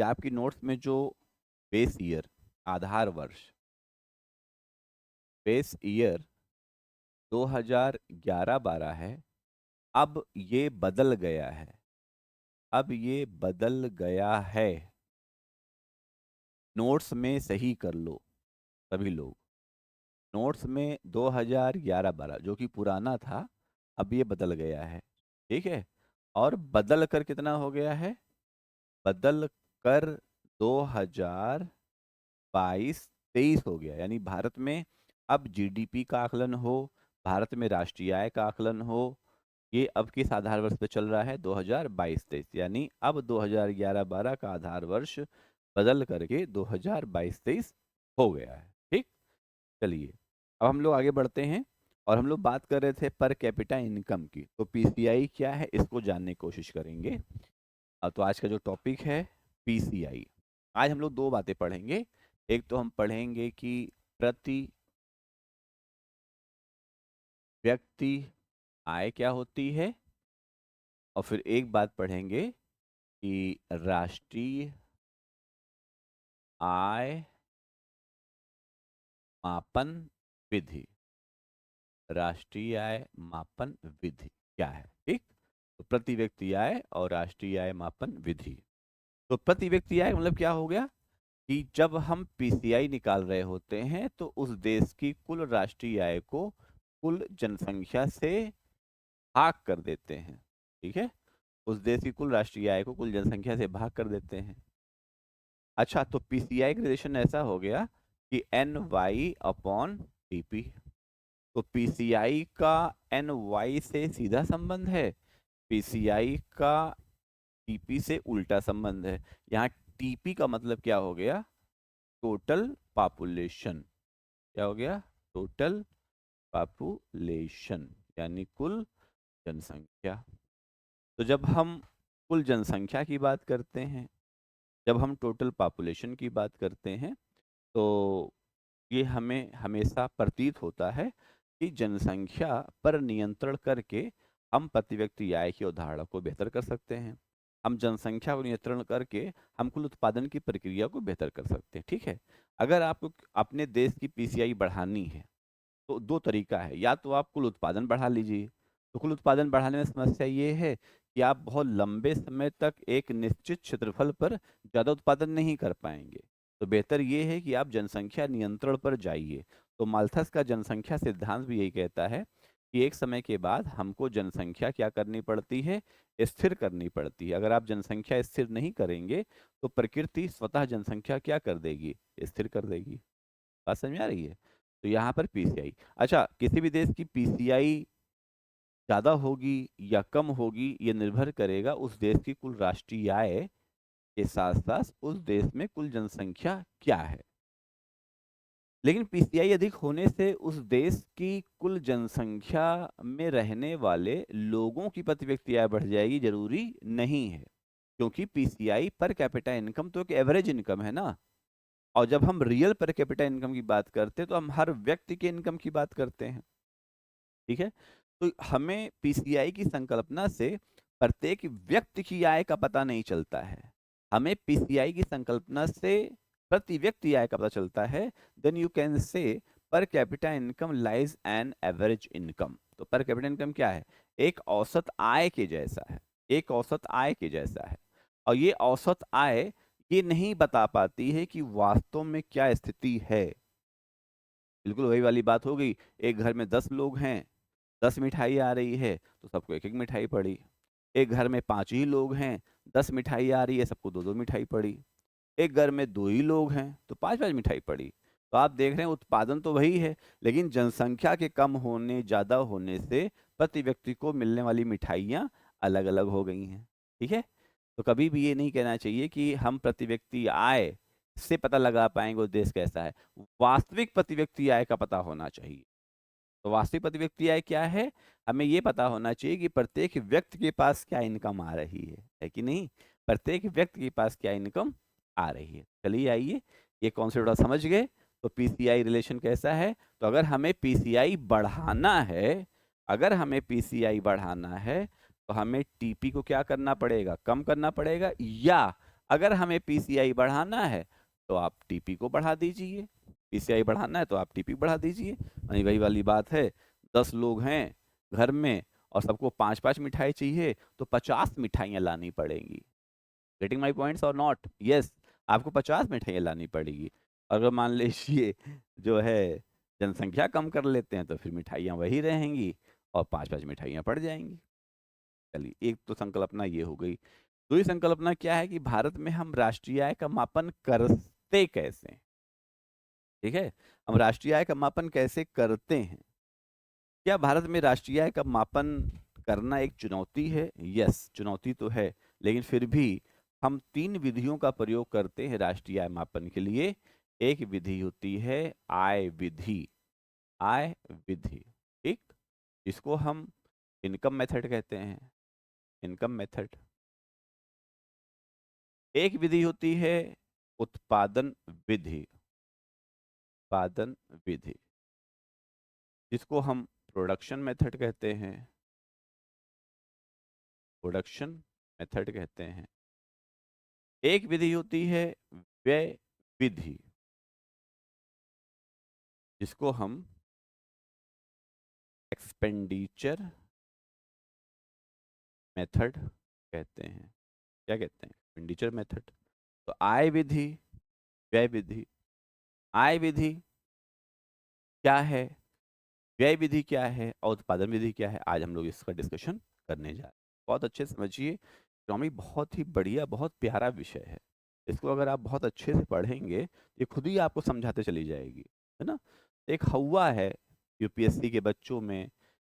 कि आपकी नोट्स में जो बेस ईयर आधार वर्ष बेस ईयर 2011-12 है। अब ये बदल गया है। अब ये बदल गया है। नोट्स में सही कर लो सभी लोग। नोट्स में 2011-12 जो कि पुराना था, अब ये बदल गया है। ठीक है। और बदल कर कितना हो गया है? बदल कर 2022-23 हो गया। यानी भारत में अब जीडीपी का आकलन हो, भारत में राष्ट्रीय आय का आकलन हो, ये अब किस आधार वर्ष पे चल रहा है? 2022-23। यानी अब 2011-12 का आधार वर्ष बदल करके 2022-23 हो गया है। ठीक। चलिए, अब हम लोग आगे बढ़ते हैं और हम लोग बात कर रहे थे पर कैपिटा इनकम की। तो पीसीआई क्या है इसको जानने की कोशिश करेंगे। तो आज का जो टॉपिक है पीसीआई। आज हम लोग दो बातें पढ़ेंगे। एक तो हम पढ़ेंगे कि प्रति व्यक्ति आय क्या होती है, और फिर एक बात पढ़ेंगे कि राष्ट्रीय आय मापन विधि। राष्ट्रीय आय मापन विधि क्या है? ठीक। तो प्रति व्यक्ति आय और राष्ट्रीय आय मापन विधि। तो प्रति व्यक्ति आय मतलब क्या हो गया कि जब हम पीसीआई निकाल रहे होते हैं तो उस देश की कुल राष्ट्रीय आय को कुल जनसंख्या से भाग कर देते हैं। ठीक है। उस देश की कुल राष्ट्रीय आय को कुल जनसंख्या से भाग कर देते हैं। अच्छा, तो पीसीआई का रिलेशन ऐसा हो गया कि एन वाई अपॉन टीपी। तो पीसीआई का एन वाई से सीधा संबंध है, पीसीआई का टीपी से उल्टा संबंध है। यहाँ टीपी का मतलब क्या हो गया? Total population. क्या हो गया? टोटल पॉपुलेशन, यानी कुल जनसंख्या। तो जब हम कुल जनसंख्या की बात करते हैं, जब हम टोटल पॉपुलेशन की बात करते हैं, तो ये हमें हमेशा प्रतीत होता है कि जनसंख्या पर नियंत्रण करके हम प्रति व्यक्ति आय की अवधारणा को बेहतर कर सकते हैं। हम जनसंख्या को नियंत्रण करके हम कुल उत्पादन की प्रक्रिया को बेहतर कर सकते हैं। ठीक है। अगर आपको अपने देश की पीसीआई बढ़ानी है तो दो तरीका है। या तो आप कुल उत्पादन बढ़ा लीजिए। तो कुल उत्पादन बढ़ाने में समस्या ये है कि आप बहुत लंबे समय तक एक निश्चित क्षेत्रफल पर ज़्यादा उत्पादन नहीं कर पाएंगे। तो बेहतर ये है कि आप जनसंख्या नियंत्रण पर जाइए। तो माल्थस का जनसंख्या सिद्धांत भी यही कहता है कि एक समय के बाद हमको जनसंख्या क्या करनी पड़ती है? स्थिर करनी पड़ती है। अगर आप जनसंख्या स्थिर नहीं करेंगे तो प्रकृति स्वतः जनसंख्या क्या कर देगी? स्थिर कर देगी। बात समझ में आ रही है? तो यहाँ पर पीसीआई। अच्छा, किसी भी देश की पीसीआई ज़्यादा होगी या कम होगी ये निर्भर करेगा उस देश की कुल राष्ट्रीय आय के साथ साथ उस देश में कुल जनसंख्या क्या है। लेकिन पीसीआई अधिक होने से उस देश की कुल जनसंख्या में रहने वाले लोगों की प्रति व्यक्ति आय बढ़ जाएगी, जरूरी नहीं है। क्योंकि पीसीआई पर कैपिटा इनकम तो एक एवरेज इनकम है ना। और जब हम रियल पर कैपिटा इनकम की बात करते हैं तो हम हर व्यक्ति के इनकम की बात करते हैं। ठीक है। तो हमें पीसीआई की संकल्पना से प्रत्येक व्यक्ति की आय का पता नहीं चलता है, हमें पीसीआई की संकल्पना से प्रति व्यक्ति आय का पता चलता है। Then you can say per capita income lies an average income. तो पर कैपिटा इनकम क्या है? एक औसत आय के जैसा है। एक औसत आय के जैसा है। और ये औसत आय ये नहीं बता पाती है कि वास्तव में क्या स्थिति है। बिल्कुल वही वाली बात हो गई। एक घर में 10 लोग हैं, 10 मिठाई आ रही है तो सबको एक एक मिठाई पड़ी। एक घर में 5 ही लोग हैं, 10 मिठाई आ रही है, सबको दो दो मिठाई पड़ी। एक घर में 2 ही लोग हैं तो 5-5 मिठाई पड़ी। तो आप देख रहे हैं उत्पादन तो वही है, लेकिन जनसंख्या के कम होने ज़्यादा होने से प्रति व्यक्ति को मिलने वाली मिठाइयाँ अलग अलग हो गई हैं। ठीक है। तो कभी भी ये नहीं कहना चाहिए कि हम प्रति व्यक्ति आय से पता लगा पाएंगे वो देश कैसा है। वास्तविक प्रति व्यक्ति आय का पता होना चाहिए। तो वास्तविक प्रति व्यक्ति आय क्या है? हमें ये पता होना चाहिए कि प्रत्येक व्यक्ति के पास क्या इनकम आ रही है कि नहीं? प्रत्येक व्यक्ति के पास क्या इनकम आ रही है। चलिए आइए, ये कॉन्सेप्ट थोड़ा समझ गए। तो पीसीआई रिलेशन कैसा है? तो अगर हमें पीसीआई बढ़ाना है, अगर हमें पीसीआई बढ़ाना है तो हमें टीपी को क्या करना पड़ेगा? कम करना पड़ेगा। या अगर हमें पीसीआई बढ़ाना है तो आप टीपी को बढ़ा दीजिए, पीसीआई बढ़ाना है तो आप टीपी बढ़ा दीजिए। वही वाली बात है, 10 लोग हैं घर में और सबको 5-5 मिठाई चाहिए तो 50 मिठाइयाँ लानी पड़ेंगी। गेटिंग माई पॉइंट्स और नॉट? यस, आपको 50 मिठाइयाँ लानी पड़ेगी। अगर मान लीजिए जो है जनसंख्या कम कर लेते हैं तो फिर मिठाइयाँ वही रहेंगी और 5-5 मिठाइयाँ पड़ जाएंगी। चलिए, एक तो संकल्पना ये हो गई। दूसरी संकल्पना क्या है कि भारत में हम राष्ट्रीय आय का मापन करते कैसे हैं? ठीक है, हम राष्ट्रीय आय का मापन कैसे करते हैं? क्या भारत में राष्ट्रीय आय का मापन करना एक चुनौती है? यस, चुनौती तो है, लेकिन फिर भी हम 3 विधियों का प्रयोग करते हैं राष्ट्रीय आय मापन के लिए। एक विधि होती है आय विधि, आय विधि, ठीक, इसको हम इनकम मेथड कहते हैं, इनकम मेथड। एक विधि होती है उत्पादन विधि, उत्पादन विधि, जिसको हम प्रोडक्शन मेथड कहते हैं, प्रोडक्शन मेथड कहते हैं। एक विधि होती है व्यय विधि, जिसको हम एक्सपेंडिचर मेथड कहते हैं। क्या कहते हैं? Expenditure method. तो आय विधि, व्यय विधि। आय विधि क्या है, व्यय विधि क्या है और उत्पादन विधि क्या है, आज हम लोग इसका डिस्कशन करने जा रहे हैं। बहुत अच्छे से समझिए, इकोनॉमी बहुत ही बढ़िया, बहुत प्यारा विषय है। इसको अगर आप बहुत अच्छे से पढ़ेंगे, ये खुद ही आपको समझाते चली जाएगी, है ना। एक हवा है यूपीएससी के बच्चों में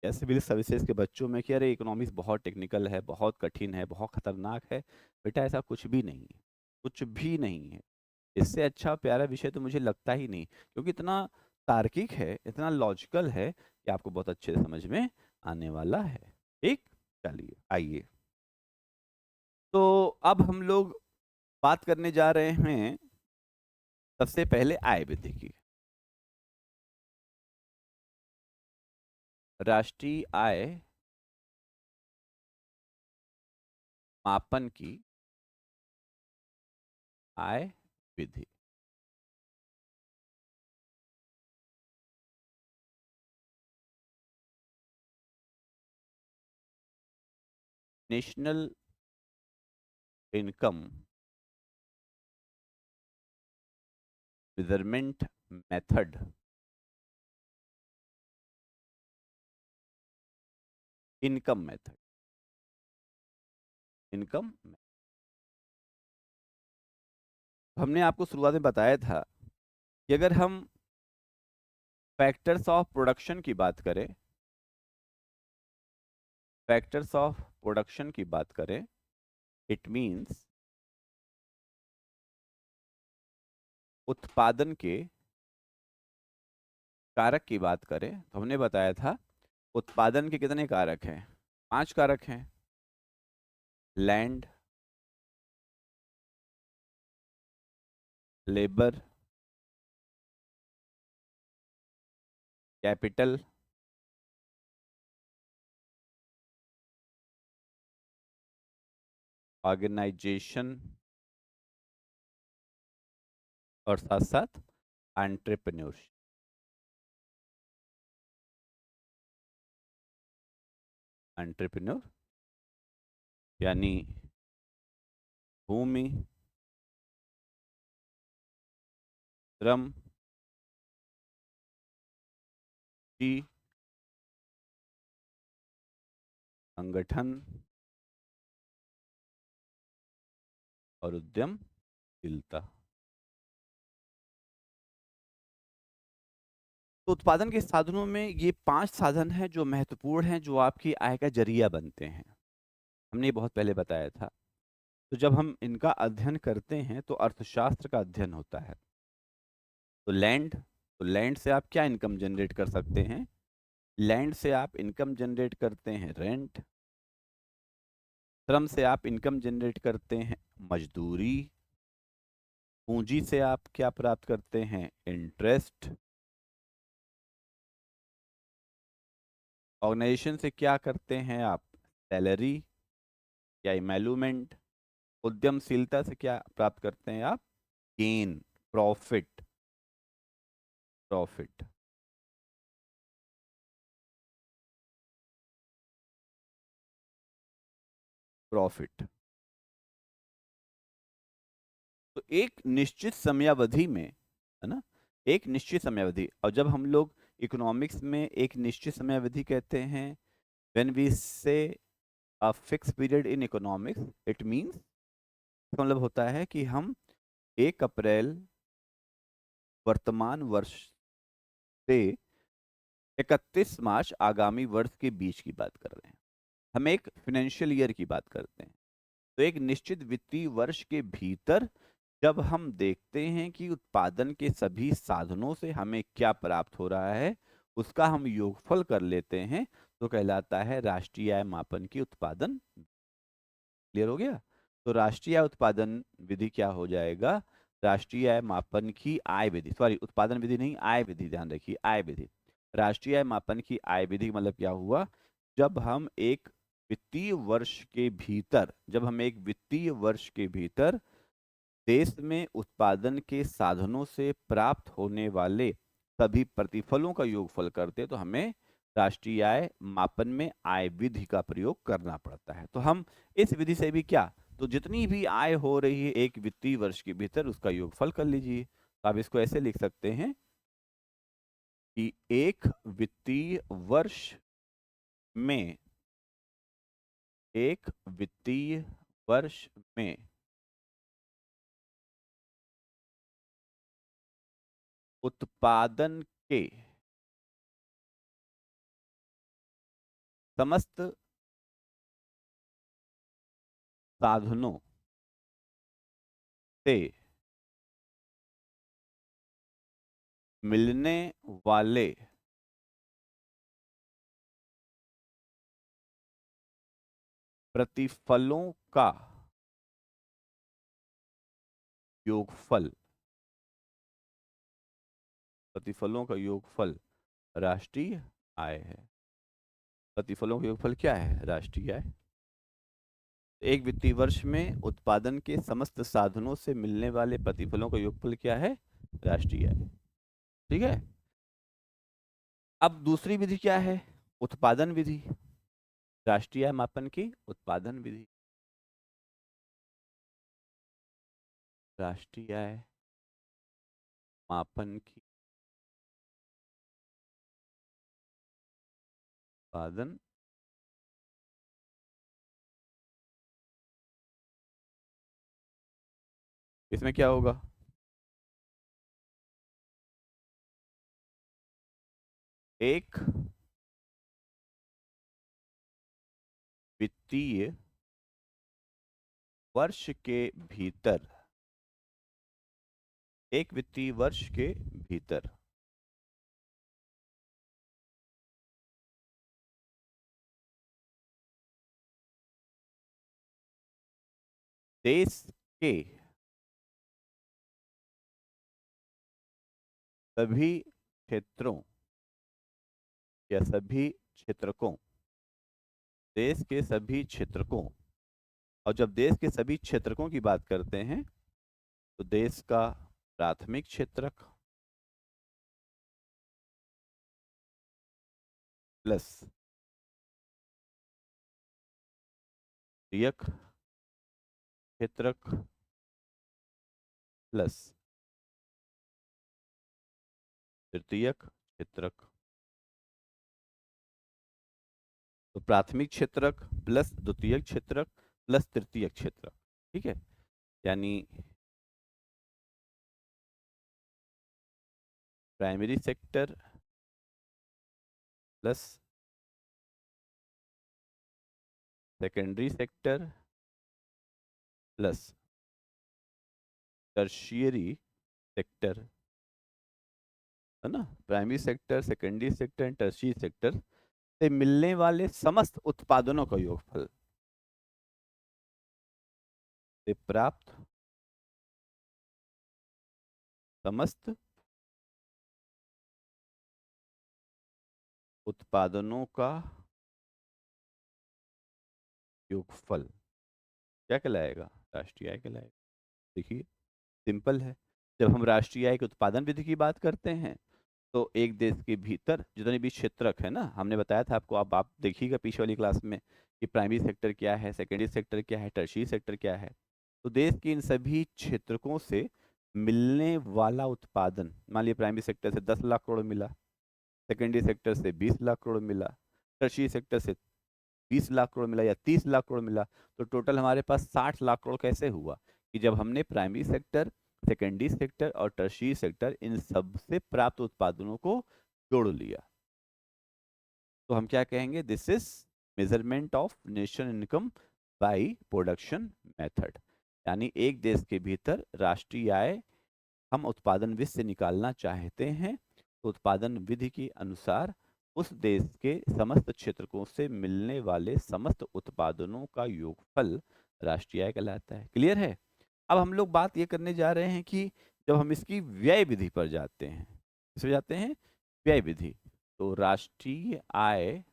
या सिविल सर्विसेज के बच्चों में कि अरे इकोनॉमिक्स बहुत टेक्निकल है, बहुत कठिन है, बहुत खतरनाक है। बेटा ऐसा कुछ भी नहीं है, कुछ भी नहीं है। इससे अच्छा प्यारा विषय तो मुझे लगता ही नहीं, क्योंकि इतना तार्किक है, इतना लॉजिकल है कि आपको बहुत अच्छे से समझ में आने वाला है। ठीक, चलिए आइए। तो अब हम लोग बात करने जा रहे हैं सबसे पहले आय विधि की। राष्ट्रीय आय मापन की आय विधि। National income measurement method, income method, income. हमने आपको शुरुआत में बताया था कि अगर हम फैक्टर्स ऑफ प्रोडक्शन की बात करें, फैक्टर्स ऑफ प्रोडक्शन की बात करें, इट मींस उत्पादन के कारक की बात करें, तो हमने बताया था उत्पादन के कितने कारक हैं? 5 कारक हैं। लैंड, लेबर, कैपिटल, ऑर्गेनाइजेशन और साथ साथ एंटरप्रेन्योरशिप। एंटरप्रेन्योर यानी भूमि, श्रम की, संगठन और उद्यमशीलता। तो उत्पादन के साधनों में ये 5 साधन हैं जो महत्वपूर्ण हैं, जो आपकी आय का जरिया बनते हैं। हमने ये बहुत पहले बताया था। तो जब हम इनका अध्ययन करते हैं तो अर्थशास्त्र का अध्ययन होता है। तो लैंड, तो लैंड से आप क्या इनकम जनरेट कर सकते हैं? लैंड से आप इनकम जनरेट करते हैं रेंट। श्रम से आप इनकम जनरेट करते हैं मजदूरी। पूंजी से आप क्या प्राप्त करते हैं? इंटरेस्ट। ऑर्गेनाइजेशन से क्या करते हैं आप? सैलरी या इमेलुमेंट। उद्यमशीलता से क्या प्राप्त करते हैं आप? Gain, profit, profit. प्रॉफिट। तो एक निश्चित समयावधि में, है ना, एक निश्चित समयावधि, और जब हम लोग इकोनॉमिक्स में एक निश्चित समयावधि कहते हैं, व्हेन वी से a fix period in economics, it means, मतलब होता है कि हम 1 अप्रैल वर्तमान वर्ष से 31 मार्च आगामी वर्ष के बीच की बात कर रहे हैं। हम एक फाइनेंशियल ईयर की बात करते हैं। तो एक निश्चित वित्तीय वर्ष के भीतर जब हम देखते हैं कि उत्पादन के सभी साधनों से हमें क्या प्राप्त हो रहा है, उसका हम योगफल कर लेते हैं, तो कहलाता है राष्ट्रीय आय मापन की उत्पादन। क्लियर हो गया? तो राष्ट्रीय आय उत्पादन विधि क्या हो जाएगा? राष्ट्रीय आय मापन की आय विधि, सॉरी उत्पादन विधि नहीं, आय विधि, ध्यान रखिए, आय विधि। राष्ट्रीय आय मापन की आय विधि मतलब क्या हुआ? जब हम एक वित्तीय वर्ष के भीतर, जब हम एक वित्तीय वर्ष के भीतर देश में उत्पादन के साधनों से प्राप्त होने वाले सभी प्रतिफलों का योगफल करते हैं, तो हमें राष्ट्रीय आय मापन में आय विधि का प्रयोग करना पड़ता है। तो हम इस विधि से भी क्या, तो जितनी भी आय हो रही है एक वित्तीय वर्ष के भीतर, उसका योगफल कर लीजिए। तो आप इसको ऐसे लिख सकते हैं कि एक वित्तीय वर्ष में, एक वित्तीय वर्ष में उत्पादन के समस्त साधनों से मिलने वाले प्रतिफलों का योगफल, प्रतिफलों का योगफल राष्ट्रीय आय है। प्रतिफलों का योगफल क्या है? राष्ट्रीय आय। एक वित्तीय वर्ष में उत्पादन के समस्त साधनों से मिलने वाले प्रतिफलों का योगफल क्या है? राष्ट्रीय आय। ठीक है। अब दूसरी विधि क्या है? उत्पादन विधि। राष्ट्रीय आय मापन की उत्पादन विधि। राष्ट्रीय आय मापन की उत्पादन, इसमें क्या होगा? एक वित्तीय वर्ष के भीतर, एक वित्तीय वर्ष के भीतर देश के सभी क्षेत्रों या सभी क्षेत्रकों, देश के सभी क्षेत्रकों, और जब देश के सभी क्षेत्रकों की बात करते हैं, तो देश का प्राथमिक क्षेत्रक प्लस द्वितीयक क्षेत्रक प्लस तृतीयक क्षेत्रक। तो प्राथमिक क्षेत्रक प्लस द्वितीयक क्षेत्रक प्लस तृतीयक क्षेत्रक। ठीक है, यानी primary sector plus secondary sector plus tertiary sector, है ना, primary sector, secondary sector and tertiary sector से मिलने वाले समस्त उत्पादनों का योगफल, से प्राप्त समस्त उत्पादनों का योगफल क्या कहलाएगा? राष्ट्रीय आय कहलाएगा। देखिए सिंपल है। जब हम राष्ट्रीय आय के उत्पादन विधि की बात करते हैं तो एक देश के भीतर जितने भी क्षेत्रक है ना, हमने बताया था आपको, अब आप देखिएगा पीछे वाली क्लास में कि प्राइमरी सेक्टर क्या है, सेकेंडरी सेक्टर क्या है, टर्शियरी सेक्टर क्या है। तो देश के इन सभी क्षेत्रकों से मिलने वाला उत्पादन, मान लीजिए प्राइमरी सेक्टर से 10 लाख करोड़ मिला, सेकेंडरी सेक्टर से 20 लाख करोड़ मिला, टर्शियरी सेक्टर से 20 लाख करोड़ मिला या 30 लाख करोड़ मिला, तो टोटल हमारे पास 60 लाख करोड़ कैसे हुआ कि जब हमने प्राइमरी सेक्टर, सेकेंडरी सेक्टर और टर्शियरी सेक्टर इन सब से प्राप्त उत्पादनों को जोड़ लिया। तो हम क्या कहेंगे, this is measurement of national income by production method. यानी एक देश के भीतर राष्ट्रीय आय हम उत्पादन विधि से निकालना चाहते हैं तो उत्पादन विधि के अनुसार उस देश के समस्त क्षेत्रकों से मिलने वाले समस्त उत्पादनों का योगफल राष्ट्रीय आय कहलाता है। क्लियर है? अब हम लोग बात ये करने जा रहे हैं कि जब हम इसकी व्यय विधि पर जाते हैं, किस पे जाते हैं, व्यय विधि, तो राष्ट्रीय आय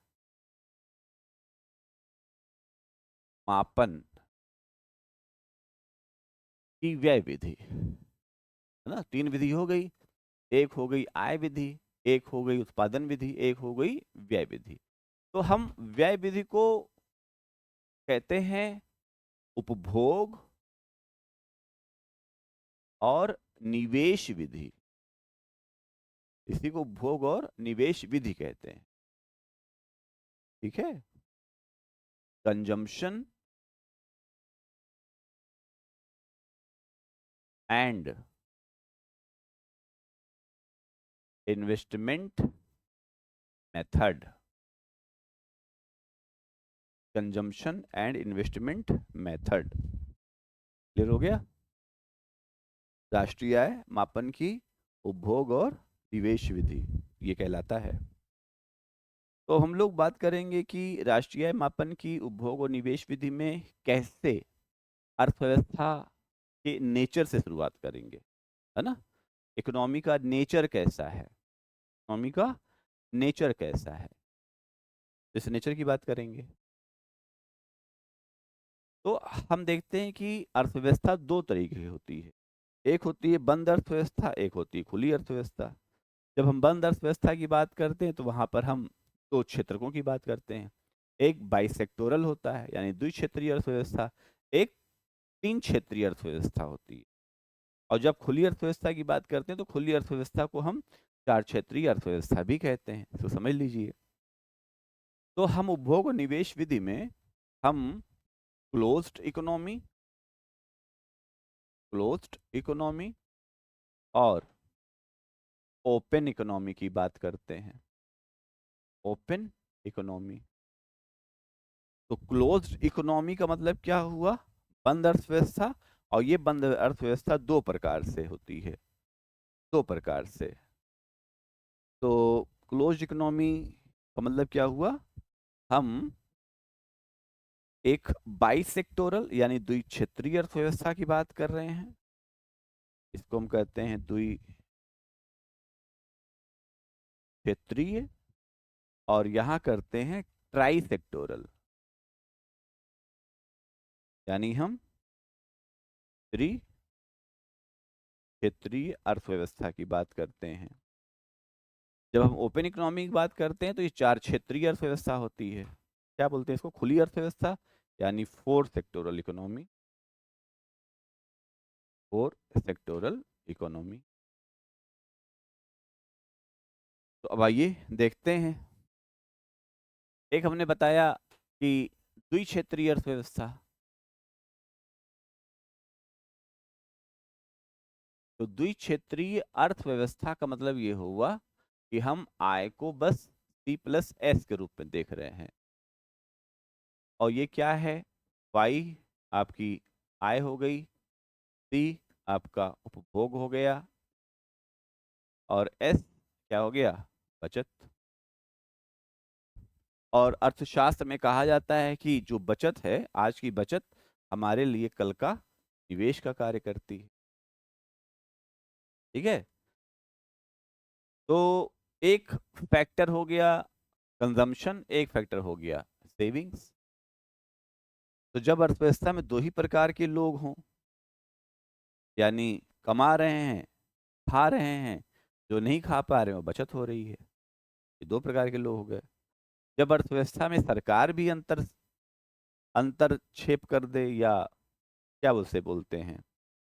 मापन की व्यय विधि, है ना। तीन विधि हो गई, एक हो गई आय विधि, एक हो गई उत्पादन विधि, एक हो गई व्यय विधि। तो हम व्यय विधि को कहते हैं उपभोग और निवेश विधि। इसी को उपभोग और निवेश विधि कहते हैं। ठीक है, consumption and investment method, consumption and investment method. Clear हो गया? राष्ट्रीय आय मापन की उपभोग और निवेश विधि ये कहलाता है। तो हम लोग बात करेंगे कि राष्ट्रीय आय मापन की उपभोग और निवेश विधि में कैसे अर्थव्यवस्था के नेचर से शुरुआत करेंगे, है ना। इकोनॉमी का नेचर कैसा है, इकोनॉमी का नेचर कैसा है, इस नेचर की बात करेंगे। तो हम देखते हैं कि अर्थव्यवस्था दो तरीके की होती है, एक होती है बंद अर्थव्यवस्था, एक होती है खुली अर्थव्यवस्था। जब हम बंद अर्थव्यवस्था की बात करते हैं तो वहां पर हम दो क्षेत्रकों की बात करते हैं, एक बाइसेक्टोरल होता है यानी द्विक्षेत्रीय अर्थव्यवस्था, एक तीन क्षेत्रीय अर्थव्यवस्था होती है। और जब खुली अर्थव्यवस्था की बात करते हैं तो खुली अर्थव्यवस्था को हम चार क्षेत्रीय अर्थव्यवस्था भी कहते हैं, इसको समझ लीजिए। तो हम उपभोग और निवेश विधि में हम क्लोज्ड इकोनॉमी, क्लोज्ड इकोनॉमी और ओपन इकोनॉमी की बात करते हैं, ओपन इकोनॉमी। तो क्लोज्ड इकोनॉमी का मतलब क्या हुआ, बंद अर्थव्यवस्था। और ये बंद अर्थव्यवस्था दो प्रकार से होती है, दो प्रकार से। तो क्लोज्ड इकोनॉमी का मतलब क्या हुआ, हम एक बाइसेक्टोरल यानी द्विक्षेत्रीय अर्थव्यवस्था की बात कर रहे हैं, इसको हम कहते हैं द्विक्षेत्रीय। और यहाँ करते हैं ट्राई सेक्टोरल, यानी हम त्रिक्षेत्रीय अर्थव्यवस्था की बात करते हैं। जब हम ओपन इकोनॉमी की बात करते हैं तो ये चार क्षेत्रीय अर्थव्यवस्था होती है, क्या बोलते हैं इसको, खुली अर्थव्यवस्था, यानी four sectoral economy, four sectoral economy. तो अब आइए देखते हैं, एक हमने बताया कि द्विक्षेत्रीय अर्थव्यवस्था। तो द्विक्षेत्रीय अर्थव्यवस्था का मतलब ये हुआ कि हम आय को बस C+S के रूप में देख रहे हैं। और ये क्या है, Y आपकी आय हो गई, C आपका उपभोग हो गया, और S क्या हो गया, बचत। और अर्थशास्त्र में कहा जाता है कि जो बचत है, आज की बचत हमारे लिए कल का निवेश का कार्य करती है। ठीक है, तो एक फैक्टर हो गया कंजम्पशन, एक फैक्टर हो गया सेविंग्स। तो जब अर्थव्यवस्था में दो ही प्रकार के लोग हों, यानी कमा रहे हैं, खा रहे हैं, जो नहीं खा पा रहे हैं वो बचत हो रही है, ये दो प्रकार के लोग हो गए। जब अर्थव्यवस्था में सरकार भी अंतरक्षेप कर दे, या क्या उसे बोलते हैं,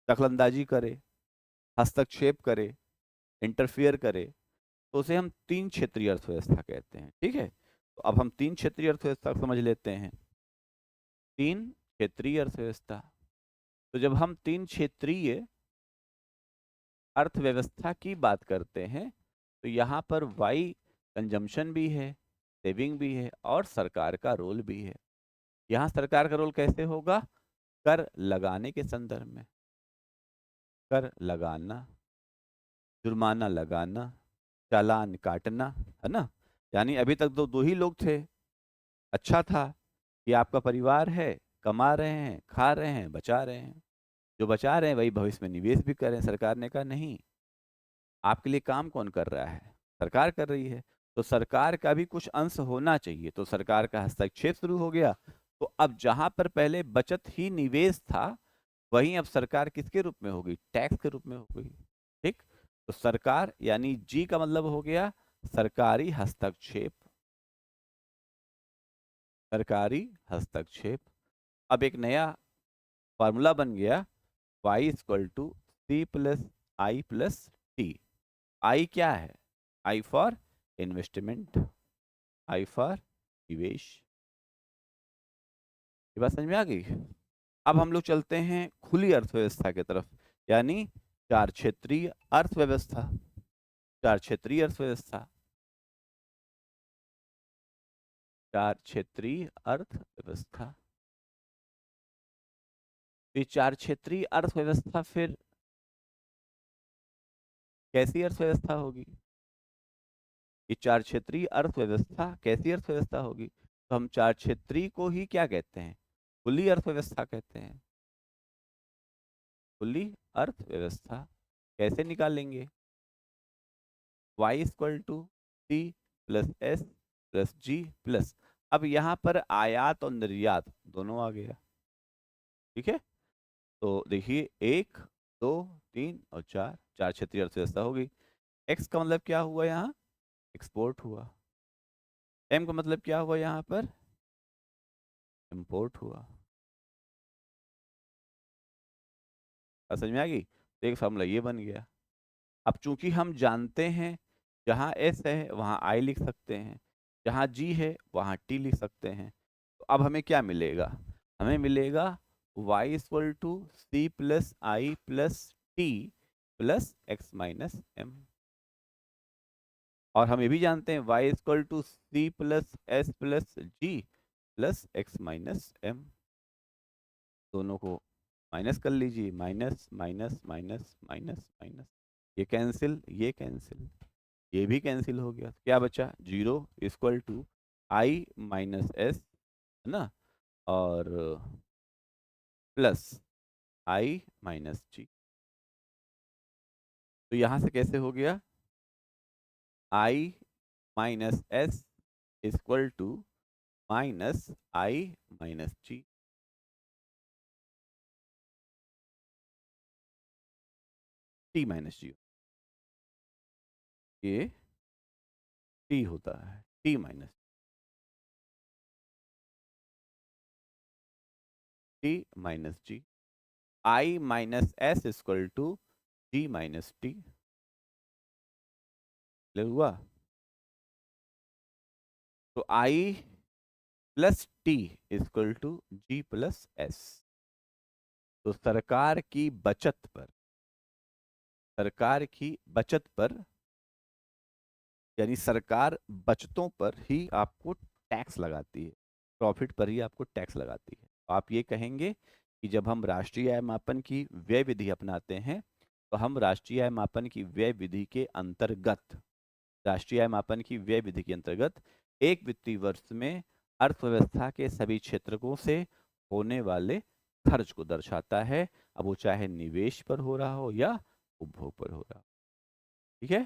दखलंदाजी करे, हस्तक्षेप करे, इंटरफियर करे, तो उसे हम तीन क्षेत्रीय अर्थव्यवस्था कहते हैं। ठीक है, तो अब हम तीन क्षेत्रीय अर्थव्यवस्था को समझ लेते हैं। तीन क्षेत्रीय अर्थव्यवस्था, तो जब हम तीन क्षेत्रीय अर्थव्यवस्था की बात करते हैं तो यहाँ पर वाई कंजम्पशन भी है, सेविंग भी है, और सरकार का रोल भी है। यहाँ सरकार का रोल कैसे होगा? कर लगाने के संदर्भ में, कर लगाना, जुर्माना लगाना, चालान काटना, है ना। यानी अभी तक तो दो ही लोग थे, अच्छा था कि आपका परिवार है, कमा रहे हैं, खा रहे हैं, बचा रहे हैं, जो बचा रहे हैं वही भविष्य में निवेश भी करें। सरकार ने कहा नहीं, आपके लिए काम कौन कर रहा है? सरकार कर रही है, तो सरकार का भी कुछ अंश होना चाहिए, तो सरकार का हस्तक्षेप शुरू हो गया। तो अब जहां पर पहले बचत ही निवेश था, वहीं अब सरकार किसके रूप में होगी? टैक्स के रूप में हो गई। ठीक, तो सरकार यानी जी का मतलब हो गया सरकारी हस्तक्षेप, सरकारी हस्तक्षेप। अब एक नया फॉर्मूला बन गया, y equal to C plus I plus T. I क्या है? I for investment, I for निवेश। ये बात समझ में आ गई? अब हम लोग चलते हैं खुली अर्थव्यवस्था की तरफ, यानी चार क्षेत्रीय अर्थव्यवस्था। चार क्षेत्रीय अर्थव्यवस्था, चार क्षेत्रीय अर्थव्यवस्था। ये चार क्षेत्रीय अर्थव्यवस्था फिर कैसी अर्थव्यवस्था होगी? ये चार क्षेत्रीय अर्थव्यवस्था कैसी अर्थव्यवस्था होगी? तो हम चार क्षेत्रीय को ही क्या कहते हैं? खुली अर्थव्यवस्था कहते हैं। खुली अर्थव्यवस्था कैसे निकालेंगे? y equal to C plus S plus G plus, अब यहाँ पर आयात और निर्यात दोनों आ गया। ठीक है, तो देखिए एक, दो, तीन और चार, चार क्षेत्रीय अर्थव्यवस्था हो गई। x का मतलब क्या हुआ? यहाँ एक्सपोर्ट हुआ। m का मतलब क्या हुआ? यहाँ पर इंपोर्ट हुआ। समझ में आ गई? तो एक फॉर्मूला ये बन गया। अब चूंकि हम जानते हैं जहाँ s है वहाँ I लिख सकते हैं, जहाँ g है वहाँ t लिख सकते हैं, तो अब हमें क्या मिलेगा? हमें मिलेगा y equal to C plus I plus T plus X minus M. और हम ये भी जानते हैं y equal to C plus S plus G plus X minus M. दोनों को माइनस कर लीजिए, minus minus minus minus minus, ये कैंसिल, ये कैंसिल, ये भी कैंसिल हो गया। क्या बचा? Zero equal to I minus S, है ना, और प्लस आई माइनस जी। तो यहां से कैसे हो गया? I minus S equal to minus I minus G. T minus G, ये टी होता है, T minus T minus G. I minus S equal to G minus T. हुआ? तो I plus T equal to G plus S. तो सरकार की बचत पर, सरकार की बचत पर, यानी सरकार बचतों पर ही आपको टैक्स लगाती है, प्रॉफिट पर ही आपको टैक्स लगाती है। तो आप ये कहेंगे कि जब हम राष्ट्रीय आय मापन की व्यय विधि अपनाते हैं, तो हम राष्ट्रीय आय मापन की व्यय विधि के अंतर्गत, राष्ट्रीय आय मापन की व्यय विधि के अंतर्गत एक वित्तीय वर्ष में अर्थव्यवस्था के सभी क्षेत्रकों से होने वाले खर्च को दर्शाता है, अब वो चाहे निवेश पर हो रहा हो या उपभोग पर हो रहा हो। ठीक है,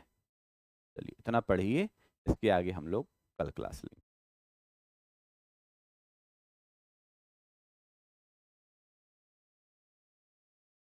चलिए इतना पढ़िए, इसके आगे हम लोग कल क्लास लेंगे।